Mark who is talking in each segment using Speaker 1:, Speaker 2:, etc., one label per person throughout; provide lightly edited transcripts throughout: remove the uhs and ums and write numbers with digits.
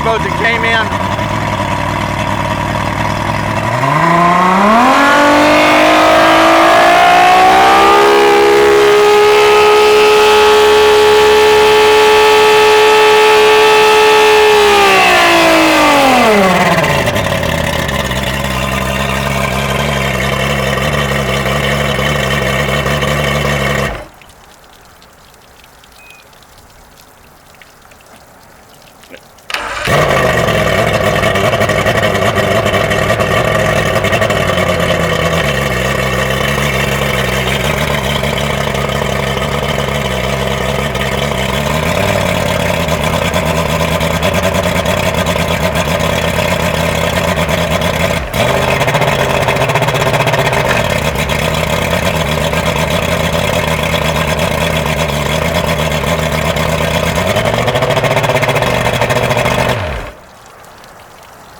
Speaker 1: boat that came in.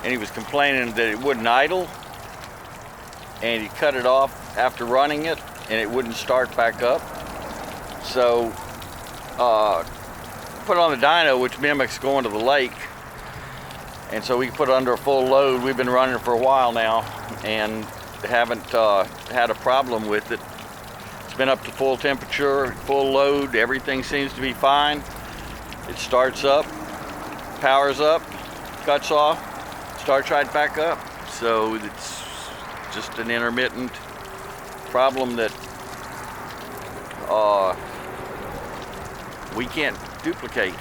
Speaker 1: And he was complaining that it wouldn't idle, and he cut it off after running it and it wouldn't start back up. So put it on the dyno, which mimics going to the lake, and so we put it under a full load. We've been running for a while now and haven't had a problem with it. It's been up to full temperature, full load, everything seems to be fine. It starts up, powers up, cuts off, starts right back up. So it's just an intermittent problem that we can't duplicate.